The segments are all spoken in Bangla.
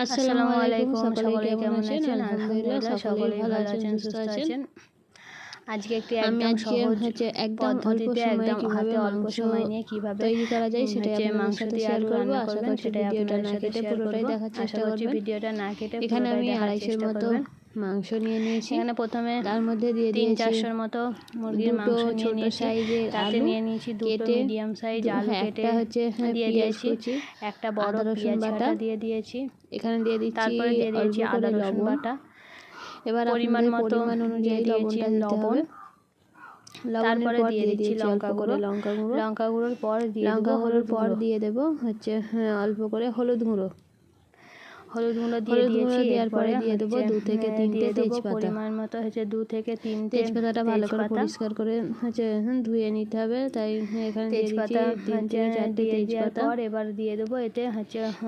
আসসালামু আলাইকুম, সকলে কেমন আছেন? আলহামদুলিল্লাহ সকলেই ভালো আছেন, সুস্থ আছেন। আজকে একটি একদম সহজ পদ্ধতিতে একদম হাতে অল্প সময় নিয়ে কিভাবে তৈরি করা যায় সেটাই মাংস দিয়ে আলু রান্না করবেন সেটাই আপনাদের সাথে শেয়ার করব। আশা করছি ভিডিওটা না কেটে এখানে আমি 250 মতো মাংস নিয়ে নিয়েছি। এখানে প্রথমে তার মধ্যে দিয়ে দিয়েছি 300-400 মতো মুরগির মাংস নিয়ে নিয়েছি। তাতে নিয়ে নিয়েছি দুটো মিডিয়াম সাইজ আলু কেটে দিয়ে দিয়েছি, একটা বড় পেঁয়াজ কাটা দিয়ে দিয়েছি, এখানে দিয়ে দিচ্ছি, তারপরে দিয়ে দিয়েছি আদা রসুন বাটা, এবার পরিমাণ অনুযায়ী লবণটা দিতে হবে। তারপরে দিয়ে দিচ্ছি লঙ্কা গুঁড়ো, লঙ্কা গুঁড়োর পর দিয়ে দেবো অল্প করে হলুদ গুঁড়ো দিয়ে দিয়েছি। দেওয়ার পরে দিয়ে দেবো 2 থেকে 3টে তেজপাতা, পরিমাণ মতো 2 থেকে 3টে তেজপাতাটা ভালো করে পরিষ্কার করে ধুয়ে নিতে হবে। তাই এখানে তেজপাতা 3 থেকে 4টে তেজপাতা। এবার দিয়ে দেবো এতে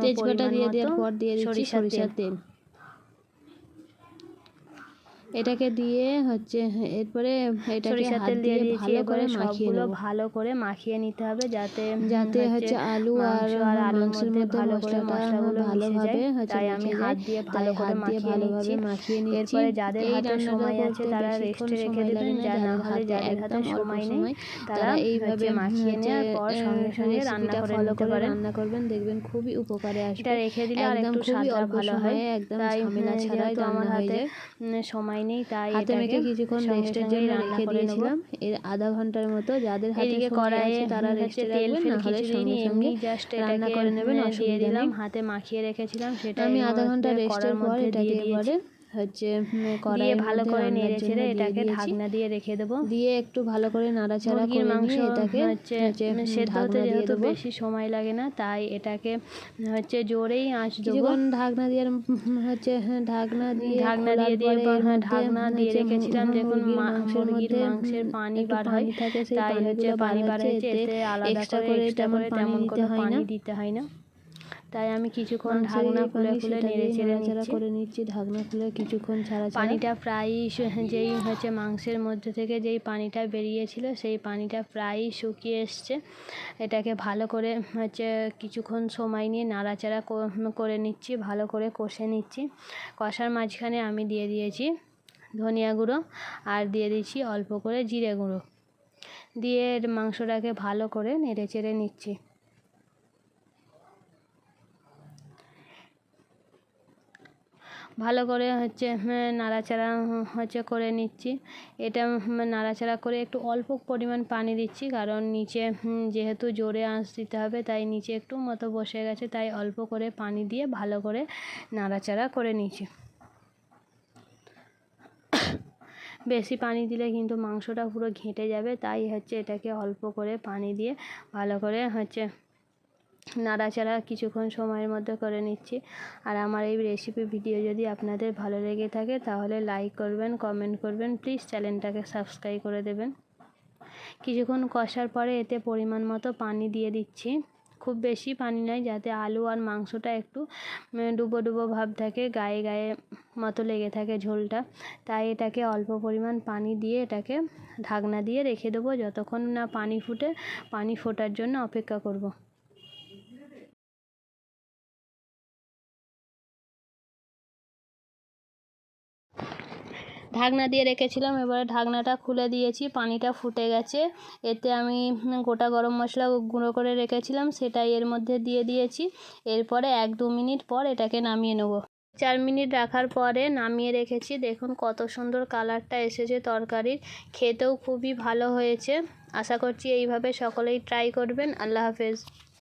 তেজপাতা দিয়ে দেওয়ার পর দিয়ে দিচ্ছি সরিষার তেল। এটাকে দিয়ে এরপরে এটাকে হাত দিয়ে ভালো করে ভালো করে মাখিয়ে নিতে হবে, যাতে আলু আর মাংসের মধ্যে মশলাগুলো ভালোভাবে তাই আমি হাত দিয়ে ভালো করে মাখিয়ে নিচ্ছি। এরপরে যাদের হাতে সময় আছে তারা রেস্টে রেখে দেবেন, যাদের হাতে সময় নেই তারা এইভাবে মাখিয়ে নেওয়ার পর সঙ্গে সঙ্গে রান্না করবেন, দেখবেন খুবই উপকারে আসবে। এটা রেখে দিলে আর একটু স্বাদটা ভালো হয়। একদম ঝামেলা ছাড়াই আমার হাতে সময় নেই তাই হাতে মেখে কিছুক্ষণ রেস্টের জন্য রেখে দিয়েছিলাম। এর আধা ঘন্টার মতো যাদের হাতে সময় আছে তারা রেস্টে রাখবেন, না হলে সঙ্গে সঙ্গে রান্না করে নেবেন, অসুবিধা নেই। হাতে মাখিয়ে রেখেছিলাম সেটা আমি আধা ঘন্টা রেস্টের পর এটাকে এবারে কড়াইয়ে ভালো করে নেড়ে চেড়ে এটাকে ঢাকনা দিয়ে রেখে দেবো। দিয়ে একটু ভালো করে নাড়াচাড়া করে নিয়ে এটাকে সেদ্ধ হতে যেহেতু বেশি সময় লাগে না তাই এটাকে জোরেই আঁচ দেবো। ঢাকনা দিয়ে ঢাকনা দিয়ে রেখেছিলাম। দেখুন মুরগির মাংসের পানি বার হয়, তাই পানি বার হয়েছে, এতে আলাদা করে তেমন কোনো পানি দিতে হয় না। তাই আমি কিছুক্ষণ ঢাকনা খুলে নেড়ে করে নিচ্ছি। ঢাকনা খুলে কিছুক্ষণ ছাড়া পানিটা প্রায় যেই মাংসের মধ্যে থেকে যেই পানিটা বেরিয়েছিল সেই পানিটা প্রায় শুকিয়ে এসছে। এটাকে ভালো করে কিছুক্ষণ সময় নিয়ে নাড়াচাড়া করে নিচ্ছি, ভালো করে কষে নিচ্ছি। কষার মাঝখানে আমি দিয়ে দিয়েছি ধনিয়া গুঁড়ো আর দিয়ে দিচ্ছি অল্প করে জিরে গুঁড়ো, দিয়ে মাংসটাকে ভালো করে নেড়ে চেড়ে নিচ্ছি। ভালো করে নাড়াচাড়া করে নিচ্ছি। এটা নাড়াচাড়া করে একটু অল্প পরিমাণ পানি দিচ্ছি, কারণ নিচে যেহেতু জোরে আঁচ দিতে হবে তাই নিচে একটু মতো বসে গেছে, তাই অল্প করে পানি দিয়ে ভালো করে নাড়াচাড়া করে নিচ্ছি। বেশি পানি দিলে কিন্তু মাংসটা পুরো ঘেঁটে যাবে, তাই এটাকে অল্প করে পানি দিয়ে ভালো করে নাড়াচাড়া কিছুক্ষণ সময়ের মধ্যে করে নিচ্ছি। আর আমার এই রেসিপি ভিডিও যদি আপনাদের ভালো লেগে থাকে তাহলে লাইক করবেন, কমেন্ট করবেন, প্লিজ চ্যানেলটাকে সাবস্ক্রাইব করে দেবেন। কিছুক্ষণ কষার পরে এতে পরিমাণ মতো পানি দিয়ে দিচ্ছি, খুব বেশি পানি নয়, যাতে আলু আর মাংসটা একটু ডুবো ডুবো ভাব থাকে, গায়ে গায়ে মতো লেগে থাকে ঝোলটা। তাই এটাকে অল্প পরিমাণ পানি দিয়ে এটাকে ঢাকনা দিয়ে রেখে দেবো যতক্ষণ না পানি ফুটে। পানি ফোটার জন্য অপেক্ষা করব। ঢাকনা দিয়ে রেখেছিলাম, এবারে ঢাকনাটা খুলে দিয়েছি, পানিটা ফুটে গেছে। এতে আমি গোটা গরম মশলা গুঁড়ো করে রেখেছিলাম সেটাই এর মধ্যে দিয়ে দিয়েছি। এরপরে 1-2 মিনিট পর এটাকে নামিয়ে নেব। 4 মিনিট রাখার পরে নামিয়ে রেখেছি। দেখুন কত সুন্দর কালারটা এসেছে তরকারির, খেতেও খুবই ভালো হয়েছে। আশা করছি এইভাবে সকলেই ট্রাই করবেন। আল্লাহ হাফেজ।